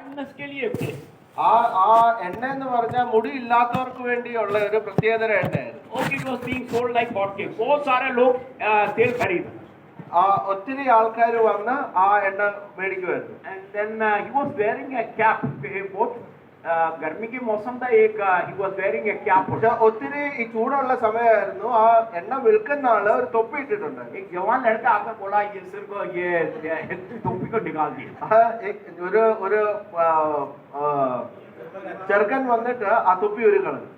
Kindness के लिए थे। ആ എണ്ണ എന്ന് പറഞ്ഞാൽ മുടി ഇല്ലാത്തവർക്ക് വേണ്ടിയുള്ള ഒരു പ്രത്യേകതര എണ്ണയായിരുന്നു. Okay, it was being sold like hotcakes. बहुत सारे लोग तेल खरीद. ഒത്തിരി ആൾക്കാർ വന്ന് ആ എണ്ണ മേടിക്കുമായിരുന്നു. And then he was wearing a cap. बहुत गर्मी के मौसम था, एक he was wearing a cap. ഒത്തിരി ഈ ചൂടുള്ള സമയമായിരുന്നു. ആ എണ്ണ വിൽക്കുന്ന ആള് ഒരു തൊപ്പി ഇട്ടിട്ടുണ്ട്. एक जवान लड़का आकर बोला ये सिर को ये टोपी को निकाल दिए. ഒരു ചെറുക്കൻ വന്നിട്ട് ആ തൊപ്പി ഒരു കളഞ്ഞു.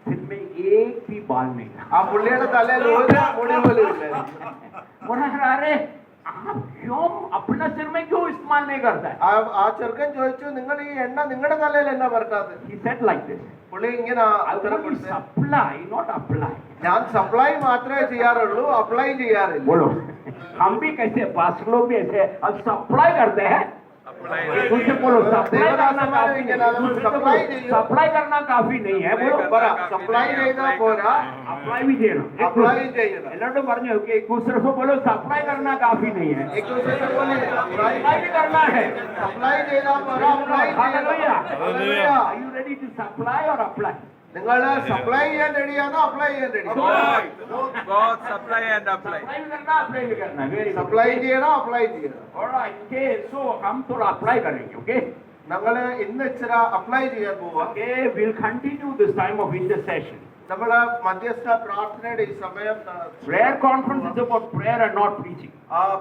सिर में एक भी बाल नहीं था. ആ പുള്ളിയുടെ തലയിൽ ഒരു മുടി പോലും ഇല്ലായിരുന്നു. अरे आप क्यों अपना सिर में क्यों इस्तेमाल नहीं करता है? ആ ചെറുക്കൻ ചോദിച്ചു, നിങ്ങൾ ഈ എണ്ണ നിങ്ങളുടെ തലയിൽ എന്നാ പരത്താതെ? He said like this. പുള്ളി ഇങ്ങനെ supply, not apply. ഞാൻ സപ്ലൈ മാത്രമേ ചെയ്യാറുള്ളൂ, അപ്ലൈ ചെയ്യാറില്ല. बोलो, हम भी कैसे पास लोग भी ऐसे अब सप्लाई करते हैं. तुझे बोलो सप्लाई करना काफी नहीं. सप्लाई करना काफी नहीं है. बोलो സപ്ലൈ ചെയ്താ പോരാ, अप्लाई भी ചെയ്യണം. അപ്ലൈ ചെയ്യണം. എല്ലാവരും പറഞ്ഞു कि एक दूसरे को बोलो सप्लाई करना काफी नहीं है. एक दूसरे को बोले सप्लाई भी करना है. സപ്ലൈ ചെയ്താ പോരാ, അപ്ലൈ ചെയ്യണം. Are you ready to supply or apply? നിങ്ങൾ സപ്ലൈ ചെയ്യാൻ റെഡിയാണോ, അപ്ലൈ ചെയ്യാൻ റെഡിയാണോ? Supply and apply. अप्लाई भी करना. Very good. സപ്ലൈ ചെയ്യണം, അപ്ലൈ ചെയ്യണം. Alright, okay, so हम थोड़ा apply करेंगे, okay? ഞങ്ങൾ ഇന്ന് ഇച്ചിരി അപ്ലൈ ചെയ്യാൻ പോവാ. Okay, we'll continue this time of intercession. നമ്മള് മധ്യസ്ഥ പ്രാർത്ഥനയുടെ ഈ സമയം Prayer conference is about prayer and not preaching.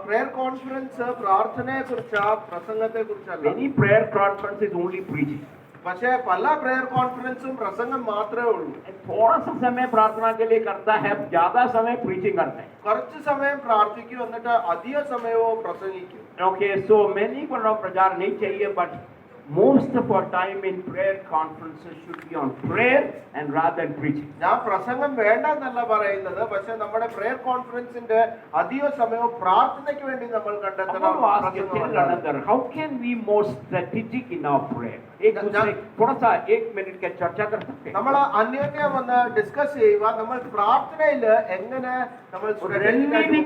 Prayer conference പ്രാർത്ഥനയെ കുറിച്ചാ, പ്രസംഗത്തെ കുറിച്ചല്ല. Many prayer conference is only preaching. പക്ഷേ പല പ്രേയർ കോൺഫറൻസും പ്രസംഗം മാത്രമേ ഉള്ളൂ. थोड़ा सा समय प्रार्थना के लिए करता है, ज्यादा समय preaching करते हैं. കുറച്ച് സമയം പ്രാർത്ഥിക്കും, എന്നിട്ട് അധിക സമയവും പ്രസംഗിക്കും. Okay, so many को ना प्रचार नहीं चाहिए, but most of our time in prayer conferences should be on prayer and rather than preaching. ഞാൻ പ്രസംഗം വേണ്ടെന്നല്ല പറയുന്നത്, പക്ഷെ നമ്മുടെ പ്രേയർ കോൺഫറൻസിന്റെ അധിക സമയവും പ്രാർത്ഥനയ്ക്ക് വേണ്ടി നമ്മൾ കണ്ടെത്തണം. How can we more strategic in our prayer? एक दूसरे थोड़ा सा 1 मिनट का चर्चा कर सकते हैं. നമ്മൾ അന്യോന്യം വന്ന് ഡിസ്കസ് ചെയ്യുക, നമ്മൾ പ്രാർത്ഥനയിൽ എങ്ങനെ നമ്മൾ रणनीति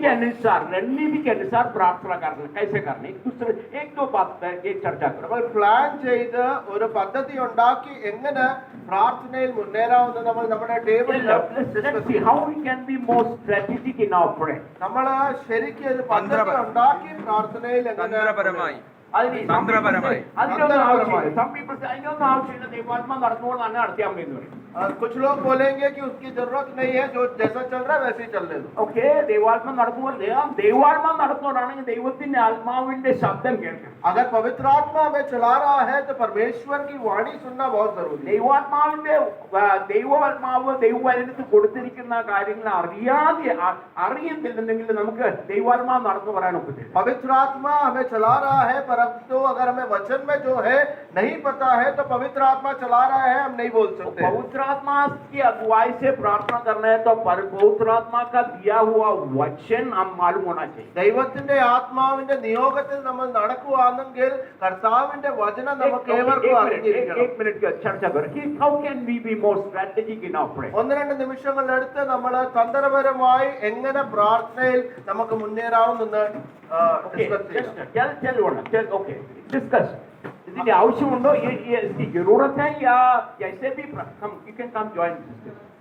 के अनुसार प्रार्थना करना, कैसे करना, एक दूसरे एक दो बात एक चर्चा करो. നമ്മൾ പ്ലാൻ ചെയ്ത് ഒരു പദ്ധതി ഉണ്ടാക്കി എങ്ങനെ പ്രാർത്ഥനയിൽ മുന്നേറാവുന്ന നമ്മൾ നമ്മുടെ ടേബിളിൽ Let's see how we can be more strategic in our prayer. നമ്മൾ ശരിക്കും ഒരു പദ്ധതി ഉണ്ടാക്കി പ്രാർത്ഥനയിൽ എങ്ങനെ തന്ത്രപരമായി. തന്ത്രപരമായി. Some people say അതിനൊന്നും ആവശ്യമില്ല, ദൈവാത്മാ നടന്നുകൊണ്ട് തന്നെ നടത്തിയാൽ മതി എന്ന് പറയും. कुछ लोग बोलेंगे कि उसकी जरूरत नहीं है, जो जैसा चल रहा है वैसे ही चल रहे. Okay, ദൈവാത്മാ നടത്തുന്നവരാണെങ്കിൽ ദൈവത്തിന്റെ ആത്മാവിന്റെ ശബ്ദം കേൾക്കണം. अगर पवित्र आत्मा हमें चला रहा है तो परमेश्वर की वाणी सुनना बहुत जरूरी है. ദൈവാത്മാവ് ദൈവവചനത്തിൽ കൊടുത്തിരിക്കുന്ന കാര്യങ്ങൾ അറിയുന്നില്ലെങ്കിൽ നമുക്ക് ദൈവാത്മാവ് നടന്നു പറയാൻ ഒക്കത്തില്ല. पवित्र आत्मा हमें चला रहा है, परंतु अगर हमें वचन में जो है नहीं पता है तो पवित्र आत्मा चला रहा है, हम नहीं बोल सकते. पवित्र आत्मा की अगुवाई से प्रार्थना करना है तो पवित्र आत्मा का दिया हुआ वचन हम मालूम होना चाहिए. ദൈവത്തിന്റെ ആത്മാവിന്റെ നിയോഗത്തിൽ നമ്മൾ നടക്കുകയാണെങ്കിൽ കർത്താവിന്റെ വചനം നമുക്ക് ഏവർക്കും അറിഞ്ഞിരിക്കണം. एक मिनट का चर्चा करें कि how can we be more strategic in our prayer. 1-2 നിമിഷങ്ങളെടുത്ത് നമ്മൾ തന്ത്രപരമായി എങ്ങനെ പ്രാർത്ഥനയിൽ നമുക്ക് മുന്നേറാവുമെന്ന് डिस्कस. ഇതിന്റെ ആവശ്യമുണ്ടോ, ജरूरत है या ऐसे भी you can come join.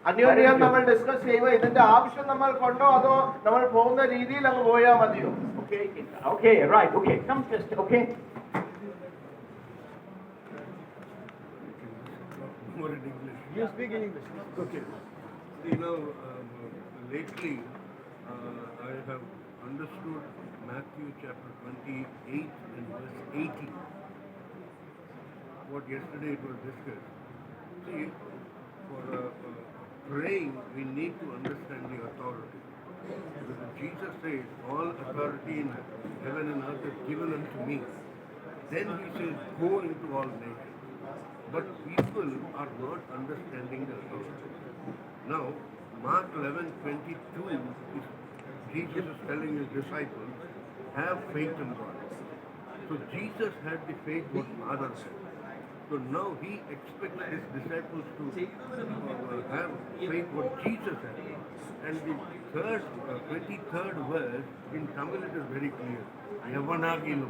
അന്യോന്യം നമ്മൾ ഡിസ്കസ് ചെയ്യുക, ഇതിന്റെ ആവശ്യം നമ്മൾക്കുണ്ടോ അതോ നമ്മൾ പോകുന്ന രീതിയിൽ അങ്ങ് പോയാൽ മതിയോ? Okay, right, okay, come just, okay. You speak in English. Okay. You know, lately I have understood Matthew chapter 28 and verse 80. What yesterday it was discussed. See, for praying we need to understand the authority. Because Jesus says, all authority in heaven and earth is given unto me. Then he says, go into all nations. But people are not understanding the authority. Now, Mark 11:22, Jesus is telling his disciples, have faith in God. So Jesus had the faith what Father had. So now he expects his disciples to have faith what Jesus had. And the 23rd verse in Tamil it is very clear. Yavanaginu.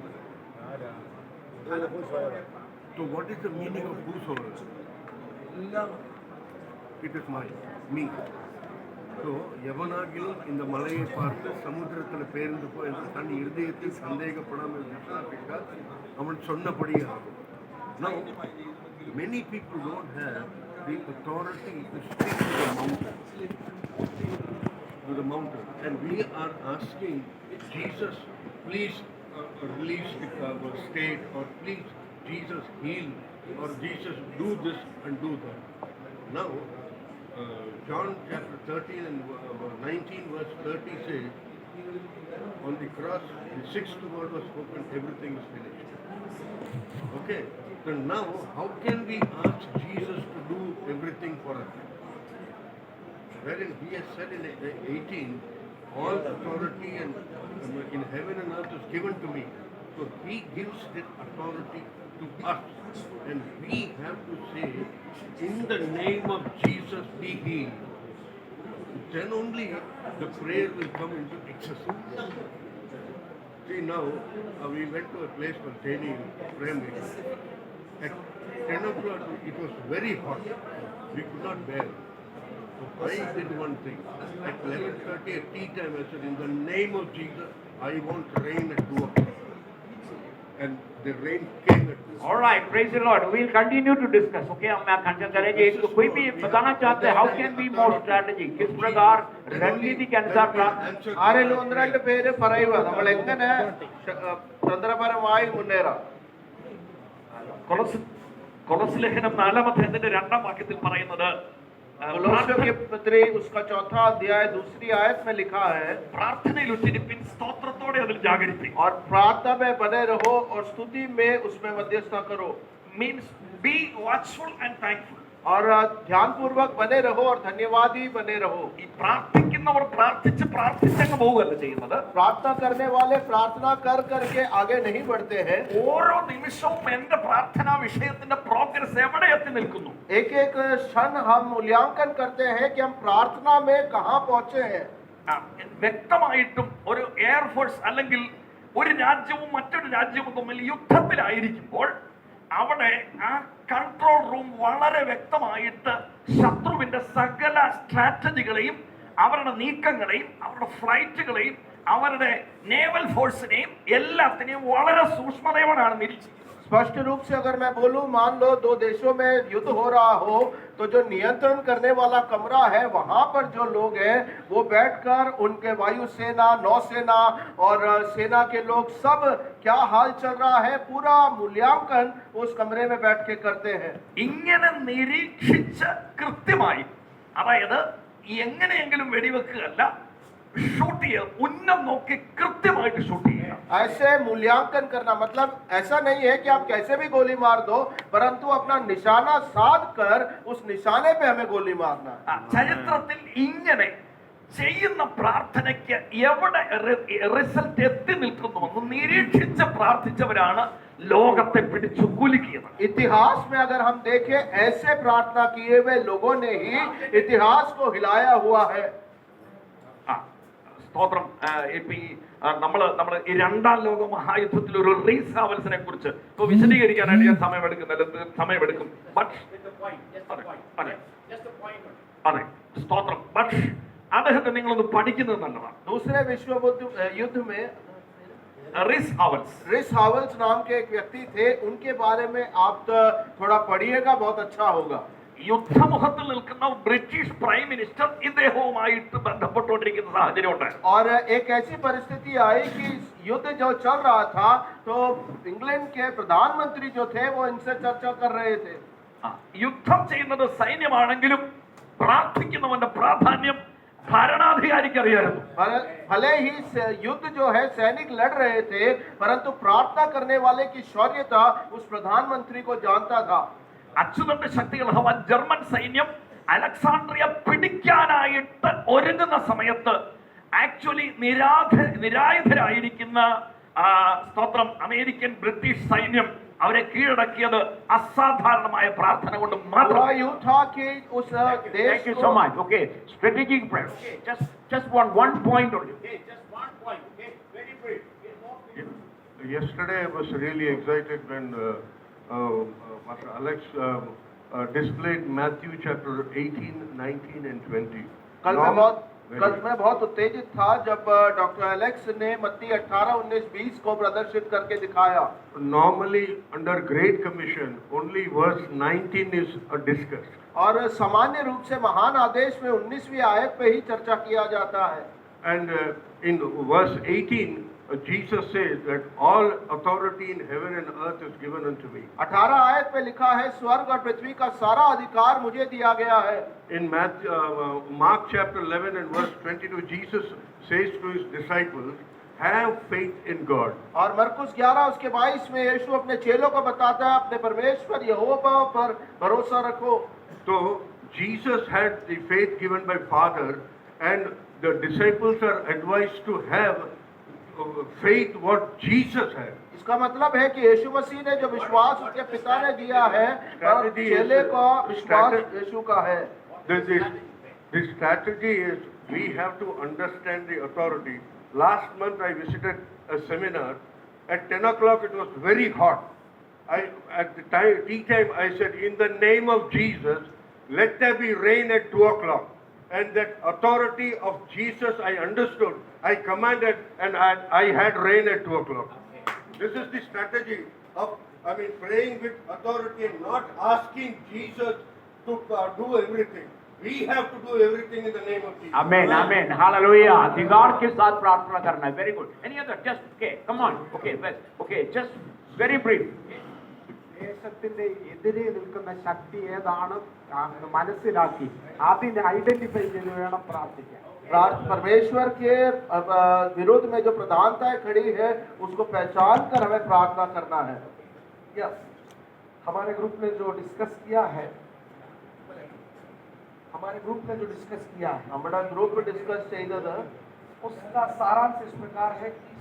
So what is the meaning of whosoever? It is mine, me. So எவனாகிலும் இந்த மலையை பார்த்து சமுத்திரத்தில் பேர்ந்து போ என்று தன் இருதயத்தில் சந்தேகப்படாமல் விசாரித்தால் அவன் சொன்னபடியே ஆகும். Now, many people don't have the authority to speak to the mountain, and we are asking Jesus, please release our state, or please Jesus heal, or Jesus do this and do that. Now, John chapter 13 and 19 verse 30 says, on the cross, the sixth word was spoken, everything is finished. Okay, so now how can we ask Jesus to do everything for us? Wherein he has said in 18, all authority and in heaven and earth is given to me. So he gives that authority to us, and we have to say, in the name of Jesus be healed. Then only the prayer will come into exercise. See, now we went to a place called Teni prayer meeting. At 10 o'clock it was very hot. We could not bear it. So I did one thing. At 11:30 at tea time I said, in the name of Jesus, I want rain at 2 o'clock. And the rain came at 2 o'clock. All right, praise the Lord. We'll continue to discuss. Okay, हम concern करेंगे. कोई भी बताना चाहते हैं, how can we more strategy? किस प्रकार रणनीति के अनुसार प्राप्त? ആരെങ്കിലും ഒന്ന് രണ്ട് പേര് പറയുക നമ്മൾ എങ്ങനെ തന്ത്രപരമായി മുന്നേറാം. കൊളോസ് ലേഖനം 4-ാം അധ്യായത്തിന്റെ 2-ാം വാക്യത്തിൽ പറയുന്നത് കൊലോസ്യ के पत्री उसका चौथा अध्याय दूसरी आयत में लिखा है, പ്രാർത്ഥനയിൽ ഉച്ചരിപ്പിൻ, സ്തോത്രത്തോടെ അതിൽ ജാഗരിപ്പിൻ. और प्रार्थना में बने रहो और स्तुति में उसमें मध्यस्थता करो. Means be watchful and thankful. और ध्यानपूर्वक बने रहो और धन्यवादी बने रहो. ഈ പ്രാർത്ഥിക്കുന്നവർ പ്രാർത്ഥിച്ചങ്ങ് പോവുകയല്ല ചെയ്യുന്നത്. प्रार्थना करने वाले प्रार्थना कर करके आगे नहीं बढ़ते हैं. ഓരോ നിമിഷവും എന്റെ പ്രാർത്ഥനാ വിഷയത്തിന്റെ പ്രോഗ്രസ് എവിടെ എത്തി നിൽക്കുന്നു. एक एक क्षण हम मूल्यांकन करते हैं कि हम प्रार्थना में कहाँ पहुंचे हैं. വ്യക്തമായിട്ടും ഒരു എയർഫോഴ്സ് അല്ലെങ്കിൽ ഒരു രാജ്യവും മറ്റൊരു രാജ്യവും തമ്മിൽ യുദ്ധത്തിലായിരിക്കുമ്പോൾ അവിടെ ആ കൺട്രോൾ റൂം വളരെ വ്യക്തമായിട്ട് ശത്രുവിന്റെ സകല സ്ട്രാറ്റജികളെയും അവരുടെ നീക്കങ്ങളെയും അവരുടെ ഫ്ലൈറ്റുകളെയും അവരുടെ നേവൽ ഫോഴ്സിനെയും എല്ലാത്തിനെയും വളരെ സൂക്ഷ്മതയോടാണ് നിരീക്ഷിക്കുന്നത്. स्पष्ट रूप से अगर मैं बोलूं, मान लो दो देशों में युद्ध हो रहा हो, तो जो नियंत्रण करने वाला कमरा है वहां पर जो लोग हैं वो बैठकर उनके वायुसेना, नौसेना और सेना के लोग सब क्या हाल चल रहा है पूरा मूल्यांकन उस कमरे में बैठ के करते हैं. ഇങ്ങനെ നിരീക്ഷിച്ച് കൃത്യമായി, അതായത് എങ്ങനെയെങ്കിലും വെടിവെക്കുകയല്ല, ഷൂട്ട് ചെയ്യുക, ഉന്നം നോക്കി കൃത്യമായിട്ട് ഷൂട്ട് ചെയ്യുക. ऐसे मूल्यांकन करना मतलब ऐसा नहीं है कि आप कैसे भी गोली मार दो, परंतु अपना निशाना साध कर उस निशाने पे हमें गोली मारना. ചരിത്രത്തിൽ ഇങ്ങനെ ചെയ്യുന്ന പ്രാർത്ഥനയ്ക്ക് എവിടെ റിസൾട്ട് എത്തി നിൽക്കുന്നുവെന്ന് നിരീക്ഷിച്ച് പ്രാർത്ഥിച്ചവരാണ് ലോകത്തെ പിടിച്ചു കുലുക്കിയത്. इतिहास में अगर हम देखें, ऐसे प्रार्थना किए हुए लोगों ने ही इतिहास को हिलाया हुआ है. സ്തോത്രം. ഇപ്പൊ ഈ നമ്മള് ഈ 2-ാം ലോക മഹായുദ്ധത്തിൽ ഒരു റീസ് ഹാവൽസിനെ കുറിച്ച് ഇപ്പൊ വിശദീകരിക്കാനായിട്ട് ഞാൻ സമയമെടുക്കും. അതെ, സ്തോത്രം. ബട്ട് അദ്ദേഹത്തെ നിങ്ങളൊന്ന് പഠിക്കുന്നത് നല്ലതാണ്. दूसरे विश्व युद्ध में റിസ് ഹാവൽസ് नाम के एक व्यक्ति थे, उनके बारे में आप थोड़ा पढ़िएगा, बहुत अच्छा होगा. യുദ്ധമുഖത്തിൽ നിൽക്കുന്ന ബ്രിട്ടീഷ് പ്രൈം മിനിസ്റ്റർ ഇദ്ദേഹവുമായിട്ട് ബന്ധപ്പെട്ടുകൊണ്ടിരിക്കുന്ന സാഹചര്യം ഉണ്ടായിരുന്നു. और एक ऐसी परिस्थिति आई कि युद्ध जो चल रहा था तो इंग्लैंड के प्रधानमंत्री जो थे वो इनसे चर्चा कर रहे थे. യുദ്ധം ചെയ്യുന്നത് സൈന്യമാണെങ്കിലും പ്രാർത്ഥിക്കുന്നവന്റെ പ്രാധാന്യം ഭരണാധികാരിക്ക് അറിയായിരുന്നു. भले ही युद्ध जो है सैनिक लड़ रहे थे, परंतु प्रार्थना करने वाले की शौर्यता उस प्रधानमंत्री को जानता था. അച്യുതന്റെ ശക്തികൾ അഥവാ ജർമ്മൻ സൈന്യം അലക്സാണ്ട്രിയ പിടിക്കാനായിട്ട് ഒരുങ്ങുന്ന സമയത്ത് ആക്ച്വലി നിരായുധരായിരിക്കുന്ന സ്തോത്രം അമേരിക്കൻ ബ്രിട്ടീഷ് സൈന്യം അവരെ കീഴടക്കിയത് അസാധാരണമായ പ്രാർത്ഥന കൊണ്ട് മാത്രം. Thank you so much. Okay, strategic prayer. Okay, just one point only. Okay, just one point. Okay, very brief. yesterday I was really excited when Pastor Alex displayed Matthew chapter 18, 19 and 20. कल Very मैं बहुत उत्तेजित था जब doctor Alex ने मत्ती 18, 19, 20 को प्रदर्शित करके दिखाया। Normally under Great Commission only verse 19 is discussed. और सामान्य रूप से महान आदेश में 19वीं आयत पे ही चर्चा किया जाता है। And in verse 18, Jesus says that all authority in heaven and earth is given unto me. 18 आयत पे लिखा है स्वर्ग और पृथ्वी का सारा अधिकार मुझे दिया गया है। In Mark chapter 11 and verse 22, Jesus says to his disciples, have faith in God. और मरकुस 11 उसके 22 में यीशु अपने चेलों को बताता है अपने परमेश्वर यहोवा पर भरोसा रखो। So Jesus had the faith given by Father, and the disciples are advised to have faith what Jesus had. इसका मतलब है कि यीशु मसीह ने जो विश्वास उसके पिता ने दिया है और चेले का विश्वास यीशु का है। The strategy is we have to understand the authority. Last month I visited a seminar. At 10 o'clock it was very hot. At the tea time I said, in the name of Jesus, let there be rain at 2 o'clock. And that authority of Jesus I understood. I commanded and I had rain at 2 o'clock. This is the strategy of, praying with authority and not asking Jesus to do everything. We have to do everything in the name of Jesus. Amen, amen, hallelujah. अधिकार के साथ प्रार्थना करना है. Very good. Any other? Just okay. Come on. Okay. Just very brief. ദേശത്തിന്റെ എതിരെ നിൽക്കുന്ന ശക്തി ഏതാണ് മനസ്സിലാക്കി അതിനെ ഐഡന്റിഫൈ ചെയ്ത് വേണം പ്രാർത്ഥിക്കാൻ. परमेश्वर के विरोध में जो प्रधानताएं खड़ी है उसको पहचान कर हमें प्रार्थना करना है। यस, हमारे ग्रुप ने जो डिस्कस किया है हमारा ग्रुप डिस्कस ചെയ്തത് उसका सारांश इस प्रकार है कि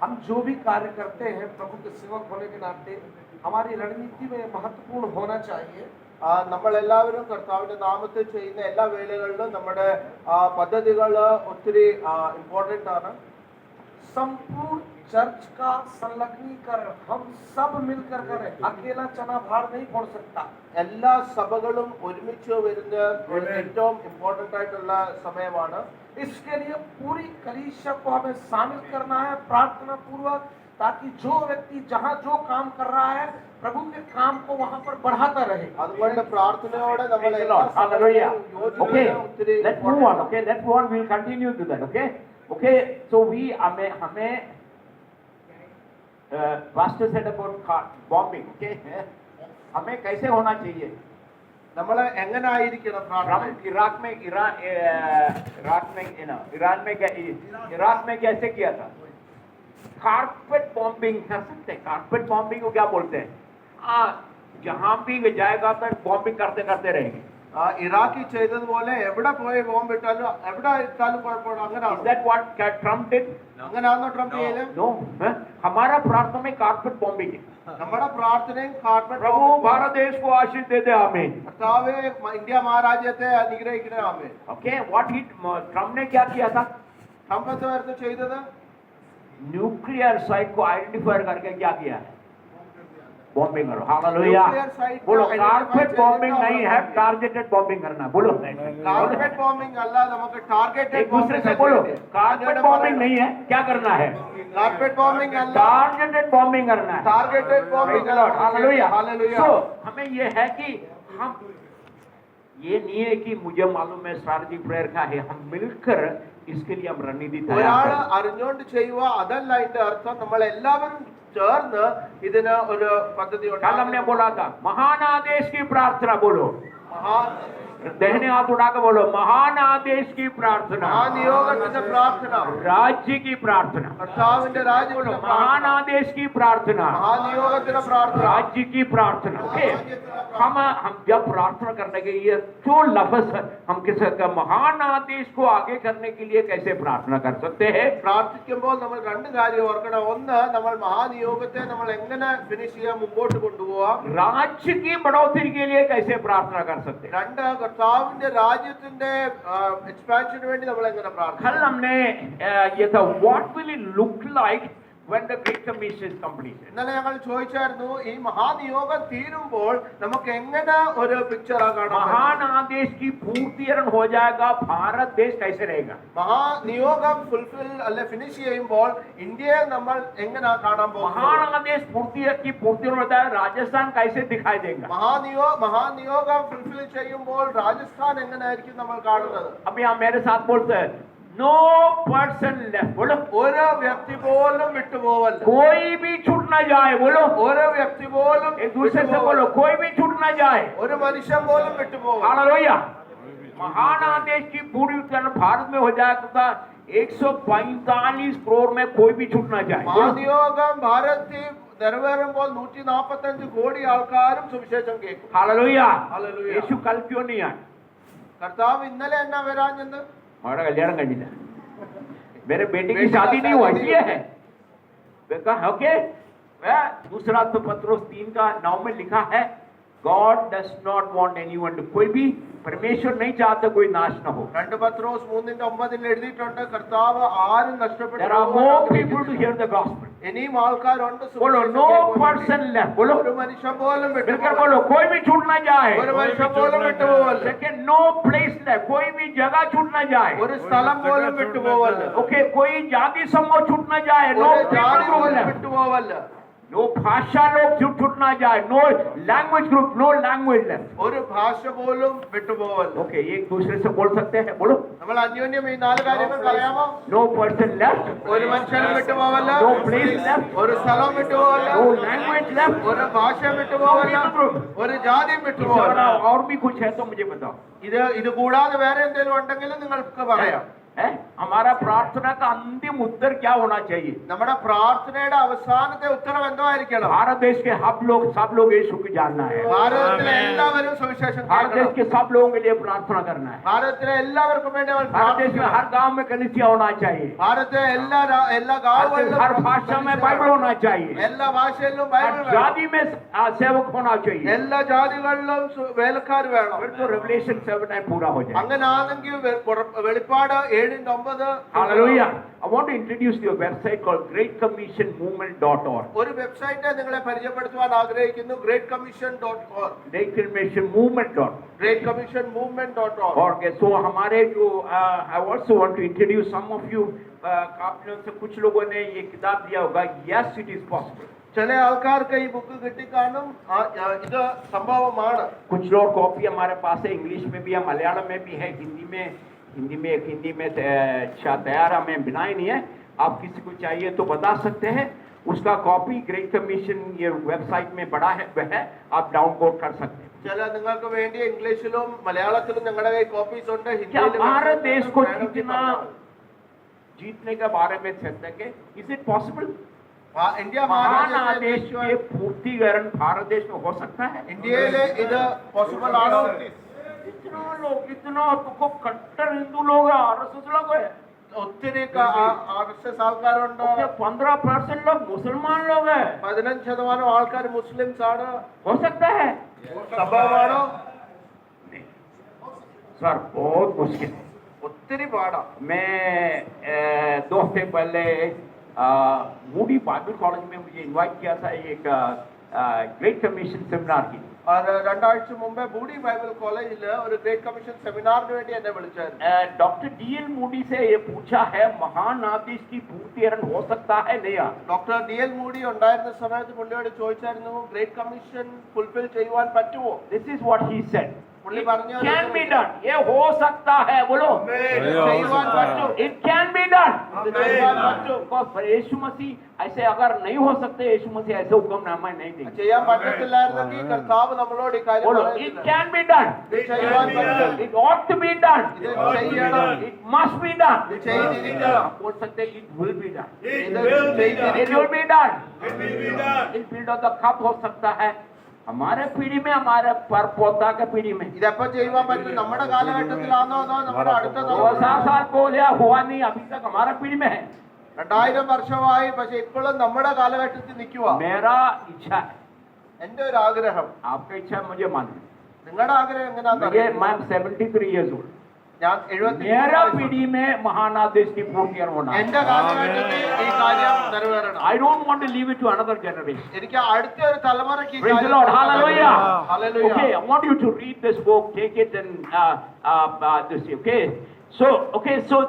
हम जो भी कार्य करते हैं प्रभु के सेवक होने के नाते हमारी रणनीति में महत्वपूर्ण होना चाहिए. നമ്മളെല്ലാവരും കർത്താവിന്റെ നാമത്തിൽ ചെയ്യുന്ന എല്ലാ വേലകളിലും നമ്മുടെ പദ്ധതികൾ ഒത്തിരി ഇമ്പോർട്ടന്റ് ആണ്. संपूर्ण चर्च का संलग्नीकरण हम सब मिलकर करें. अकेला चना भार नहीं फोड़ सकता. എല്ലാ സഭകളും ഒരുമിച്ച് വരുന്ന ഏറ്റവും ഇമ്പോർട്ടന്റ് ആയിട്ടുള്ള സമയമാണ്. इसके लिए पूरी कलीसिया को हमें शामिल करना है प्रार्थना पूर्वक, ताकि जो व्यक्ति जहाँ जो काम कर रहा है प्रभु के काम को वहाँ पर बढ़ाता रहे. അതുകൊണ്ട് പ്രാർത്ഥനയോടെ നമ്മൾ Hallelujah. Okay, let's move on. Okay, let's move on. We'll continue to that. Okay. So हमें pastor said about bombing. Okay, हमें कैसे होना चाहिए? നമ്മൾ എങ്ങനെ ആയിരിക്കണം പ്രാർത്ഥന? इराक में कैसे किया था? कारपेट बॉम्बिंग कर सकते हैं. कारपेट बॉम्बिंग को क्या बोलते हैं? जहां भी जाएगा तो बॉम्बिंग करते रहेंगे. ഇറാഖി ചെയ്തതുപോലെ എവിടെ പോയി ബോംബ് ഇട്ടാലും എവിടെ ഇട്ടാലും കുഴപ്പമില്ല. അങ്ങനെ Is that what Trump did? അങ്ങനെയാണോ ട്രംപ് ചെയ്തത്? No. हमारा प्रार्थना में कारपेट बॉम्बिंग है. നമ്മുടെ പ്രാർത്ഥനയും കാർപ്പറ്റ് प्रभु भारत देश को आशीष दे दे. आमीन. കർത്താവേ ഇന്ത്യ മഹാരാജ്യത്തെ അനുഗ്രഹിക്കണേ. ആമേൻ. Okay, what Trump ने क्या किया था? ട്രംപ് എന്തായിരുന്നു ചെയ്തത്? न्यूक्लियर साइट को आइडेंटिफाई करके क्या किया है? बॉम्बिंग करो. हालेलुया. Nuclear site को बोलो identify कारपेट करने बॉम्बिंग का नहीं है, टारगेटेड बॉम्बिंग करना. बोलो കാർപ്പറ്റ് ബോംബിംഗ് അല്ല, നമുക്ക് ടാർഗറ്റഡ് एक दूसरे से बोलो कारपेट बॉम्बिंग नहीं है. क्या करना है? കാർപ്പറ്റ് ബോംബിംഗ് അല്ല, टारगेटेड बॉम्बिंग करना है. Targeted bombing. हालेलुया. हालेलुया. सो हमें ये है कि हम ये नहीं है कि मुझे मालूम है स्ट्रैटेजी प्रेयर का है. हम मिलकर इसके लिए हम रणनीति तैयार ഒരാൾ करें. അറിഞ്ഞുകൊണ്ട് ചെയ്യുക അതല്ല അതിന്റെ അർത്ഥം. നമ്മൾ എല്ലാവരും ചേർന്ന് ഇതിന് ഒരു പദ്ധതി कल हमने बोला था महान आदेश की प्रार्थना. बोलो दहने हाथ उठा के बोलो महान आदेश की प्रार्थना. മഹാനിയോഗത്തിന്റെ പ്രാർത്ഥന, राज्य की प्रार्थना. കർത്താവിന്റെ രാജ്യത്തിന്റെ महान പ്രാർത്ഥന, आदेश की प्रार्थना. മഹാനിയോഗത്തിന്റെ പ്രാർത്ഥന, राज्य की प्रार्थना. ओके, हम जब प्रार्थना करने के लिए जो लफ्ज हम किसी का महान आदेश को आगे करने के लिए कैसे प्रार्थना कर सकते हैं? പ്രാർത്ഥിക്കുമ്പോൾ നമ്മൾ രണ്ട് കാര്യം ഓർക്കണം. ഒന്ന്, നമ്മൾ മഹാനിയോഗത്തെ നമ്മൾ എങ്ങനെ ഫിനിഷ് ചെയ്യാൻ മുമ്പോട്ട് കൊണ്ടുപോവാം. राज्य की बढ़ोतरी के लिए कैसे प्रार्थना कर सकते हैं? രണ്ട്, കർത്താവിന്റെ രാജ്യത്തിന്റെ എക്സ്പാൻഷന് വേണ്ടി നമ്മൾ എങ്ങനെ പ്രാർത്ഥിക്കും. कल हमने ये था what will it look like when the Great Commission is completed. ഇന്നലെ ഞങ്ങൾ ചോദിച്ചായിരുന്നു ഈ മഹാനിയോഗം തീരുമ്പോൾ നമുക്ക് എങ്ങനെ ഒരു പിക്ചർ കാണാം. महान आदेश की पूर्तिकरण हो जाएगा, भारत देश कैसे रहेगा? മഹാനിയോഗം ഫുൾഫിൽ അല്ലെ ഫിനിഷ് ചെയ്യുമ്പോൾ ഇന്ത്യയെ നമ്മൾ എങ്ങനെ കാണാൻ പോകും? महान आदेश पूर्तिकरण होता है, राजस्थान कैसे दिखाई देगा? മഹാനിയോഗം ഫുൾഫിൽ ചെയ്യുമ്പോൾ രാജസ്ഥാൻ എങ്ങനെയായിരിക്കും നമ്മൾ കാണുന്നത്? अब यहाँ मेरे साथ बोलते हैं, नो पर्सन लेफ्ट, बोलो ഒരു വ്യക്തി പോലും വിട്ടുപോവല്ല. कोई भी छूट ना जाए, बोलो ഒരു വ്യക്തി പോലും एक दूसरे से बोलो, कोई भी छूट ना जाए। ഒരു മനുഷ്യൻ പോലും വിട്ടുപോവല്ല. हालेलुया। महान आदेश की पूरी उत्करण भारत में हो जाएगा, 145 करोड़ में कोई भी छूट ना जाए। മഹാനിയോഗം ഭാരതത്തിൽ നിറവേറുമ്പോൾ 145 കോടി ആൾക്കാരും സുവിശേഷം കേൾക്കും. हालेलुया। हालेलुया। यीशु कल क्यों नहीं आए? കർത്താവ് ഇന്നലെ എന്നാ വരാഞ്ഞെന്ന്? हमारा कल्याण कंडिला, मेरे बेटे की शादी नहीं हुआ इसलिए है। कहा ओके, दूसरा तो पत्रोस 3:9 में लिखा है, God does not want anyone to, कोई भी परमेश्वर नहीं चाहता कोई नाश न हो। 2 പത്രോസ് 3:9 എഴുതിയിട്ടുണ്ട്, കർത്താവ് ആരും നഷ്ടപ്പെട്ടു There are more people to hear the gospel. ഇനിയും ആൾക്കാരുണ്ട്. बोलो नो पर्सन लेफ्ट, बोलो ഒരു മനുഷ്യൻ പോലും मिलकर വിട്ടുപോകല്ല. बोलो कोई भी छूट ना जाए। ഒരു മനുഷ്യൻ പോലും വിട്ടുപോകല്ല. सेकंड, नो प्लेस लेफ्ट, कोई भी जगह छूट ना जाए। ഒരു സ്ഥലം പോലും വിട്ടുപോകല്ല. ओके, कोई जाति समूह छूट ना जाए, नो ഒരു ജാതി people പോലും group, വിട്ടുപോകല്ല. नो भाषा लोग छूट ना जाए, no language group, no language left. ഒരു ഭാഷ പോലും വിട്ടുപോകല്ല. ओके, एक दूसरे से बोल सकते हैं, बोलो നമ്മൾ അന്യോന്യം ഈ 4 കാര്യങ്ങൾ പറയാമോ? नो पर्सन लेफ्ट, ഒരു മനുഷ്യനും വിട്ടുപോകല്ല. नो प्लेस लेफ्ट, ഒരു സ്ഥലം വിട്ടുപോകല്ല. No language left. ഒരു ഭാഷ വിട്ടുപോകല്ല. ഒരു ജാതിയും വിട്ടുപോകല്ല. और भी कुछ है तो मुझे बताओ। ഇത് കൂടാതെ വേറെ എന്തെങ്കിലും ഉണ്ടെങ്കിൽ നിങ്ങൾക്ക് പറയാം. है हमारा प्रार्थना का अंतिम उत्तर क्या होना चाहिए? നമ്മുടെ പ്രാർത്ഥനയുടെ അവസാനത്തെ ഉത്തരം എന്തായിരിക്കണം? भारत देश के सब लोग यीशु को जानना है। ഭാരതത്തിലെ എല്ലാവരും സുവിശേഷം भारत देश കേൾക്കണം. के सब लोगों के लिए प्रार्थना करना है। ഭാരതത്തിലെ എല്ലാവർക്കും വേണ്ടി നമ്മൾ भारत देश में പ്രാർത്ഥിക്കണം. हर गांव में कलीसिया होना चाहिए, ഭാരതത്തിലെ എല്ലാ ഗാവുകളിലും हर भाषा में बाइबल होना चाहिए, എല്ലാ ഭാഷയിലും हर ബൈബിൾ വേണം. जाति में सेवक होना चाहिए। എല്ലാ ജാതികളിലും വേലക്കാർ വേണം. फिर तो रेवलेशन 7 पूरा हो जाए। അങ്ങനാണെങ്കിൽ വെളിപ്പാട് 7:9 Hallelujah. I want to introduce you a website called greatcommissionmovement.org. ഒരു വെബ്സൈറ്റ് നിങ്ങളെ പരിചയപ്പെടുത്തുവാൻ ആഗ്രഹിക്കുന്നു. greatcommission.org. greatcommissionmovement.org. greatcommissionmovement.org. Okay, so हमारे जो I also want to introduce some of you, आप लोग से कुछ लोगों ने ये किताब दिया होगा, Yes It Is Possible. ചില ആൾക്കാർക്ക് ഈ ബുക്ക് കിട്ടിക്കാണും. ഇത് സംഭവമാണ്. कुछ लोग कॉपी हमारे पास है, इंग्लिश में भी है, मलयालम में भी है, हिंदी में तैयार हमें बनाए नहीं है। आप किसी को चाहिए तो बता सकते हैं। उसका कॉपी ग्रेट कमीशन ये वेबसाइट में बड़ा है, वह है, आप डाउनलोड कर सकते हैं। ചില നിങ്ങൾക്ക് വേണ്ടി ഇംഗ്ലീഷിലും മലയാളത്തിലും ഞങ്ങളുടെ കയ്യിൽ കോപ്പീസ് ഉണ്ട്. क्या ഹിന്ദിയിലും भारत देश को വേണമെങ്കിൽ जितना പറഞ്ഞാൽ. जीतने के बारे में चर्चा के, इज इट पॉसिबल? ഇന്ത്യ महान आदेश മഹാരാജ്യത്തെ के पूर्तिकरण भारत देश में हो सकता है? ഇന്ത്യയിലെ ഇത് പോസിബിൾ ആണോ? इतना तो कट्टर हिंदू लोग हैं, RSS लोग हैं, ഒത്തിരി RSS ആൾക്കാരുണ്ട്. 15% लोग मुसलमान लोग हैं, 15% ആൾക്കാർ മുസ്ലിംസ് ആണ്. हो सकता है? സംഭവമാണോ? सर बहुत मुश्किल है। ഒത്തിരി പാടാ. मैं 2 हफ्ते पहले मूडी बाइबल कॉलेज में मुझे इनवाइट किया था एक ग्रेट कमीशन सेमिनार की। 2 ആഴ്ച മുമ്പേ ബൂഡി ബൈബിൾ കോളേജിൽ ഒരു ഗ്രേറ്റ് കമ്മീഷൻ സെമിനാറിന് വേണ്ടി എന്നെ വിളിച്ചായിരുന്നു. डॉक्टर DL मूडी से ये पूछा है, महान आदेश की पूर्तिकरण हो सकता है नहीं? ഡോക്ടർ DL മൂഡി ഉണ്ടായിരുന്ന സമയത്ത് പുള്ളിയോട് ചോദിച്ചായിരുന്നു, ഗ്രേറ്റ് കമ്മീഷൻ ഫുൾഫിൽ ചെയ്യുവാൻ പറ്റുമോ? This is what he said. പുള്ളി പറഞ്ഞു, Can be done. ये हो सकता है, बोलो ചെയ്യുവാൻ പറ്റും. it can be done. ഇത് ചെയ്യുവാൻ പറ്റും. Because यीशु मसीह ऐसे अगर नहीं हो सकते, यीशु मसीह ऐसे हुक्मनामा नहीं देंगे। ചെയ്യാൻ പറ്റത്തില്ലായിരുന്നെങ്കിൽ കർത്താവ് നമ്മളോട് ഈ കാര്യം बोलो it പറയത്തില്ല. can be done. ഇത് ചെയ്യുവാൻ പറ്റും. It ought to be done. ഇത് ചെയ്യണം. It must be done. ഇത് ചെയ്തിരിക്കണം. आप बोल सकते हैं it will be done. ഇത് It ചെയ്തിരിക്കണം. will be done. It will of the cup हो सकता है हमारे पीढ़ी में, हमारे पर पोता के पीढ़ी में। ഇതെപ്പോ ചെയ്യുവാൻ പറ്റും? നമ്മുടെ കാലഘട്ടത്തിലാണോ അതോ നമ്മുടെ അടുത്ത 2,000 साल पहले हुआ नहीं, अभी तक हमारा पीढ़ी में है। 2000 വർഷമായി, പക്ഷെ ഇപ്പോഴും നമ്മുടെ കാലഘട്ടത്തിൽ നിൽക്കുക. मेरा इच्छा है, എന്റെ ഒരു ആഗ്രഹം, आपका इच्छा मुझे मालूम है। നിങ്ങളുടെ ആഗ്രഹം എങ്ങനെയാണെന്ന് मुझे അറിയാം. मैं 73 years old. ഞാൻ 70 मेरा पीढ़ी में महानादेश की पूर्तियां होना है. എന്റെ കാലഘട്ടത്തിൽ ഈ കാര്യം നിറവേറണം. I don't want to leave it to another generation. എനിക്ക് അടുത്ത ഒരു തലമുറയ്ക്ക് ഈ Praise the കാര്യം Lord. Hallelujah. Hallelujah. Okay, I want you to read this book, take it and this. Okay. So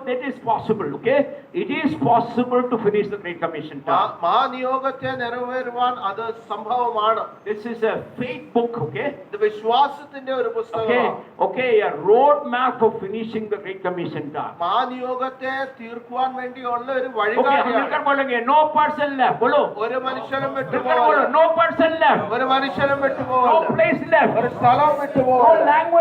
that is possible. Okay, it is possible to finish the Great Commission task. മഹാനിയോഗത്തെ നിറവേറുവാൻ അത് സംഭവമാണ്. This is a faith book. Okay. ഇത് വിശ്വാസത്തിന്റെ ഒരു പുസ്തകമാണ്. Okay, a road map for finishing the Great Commission task. മഹാനിയോഗത്തെ തീർക്കുവാൻ വേണ്ടിയുള്ള ഒരു Okay, हम വഴികാട്ടിയാണ്. मिलकर बोलेंगे no person left. बोलो. ഒരു മനുഷ്യനും मिलकर വിട്ടുപോകരുത്. बोलो no person left. ഒരു മനുഷ്യനും No വിട്ടുപോകരുത്. place left. ഒരു സ്ഥലം No വിട്ടുപോകരുത്. language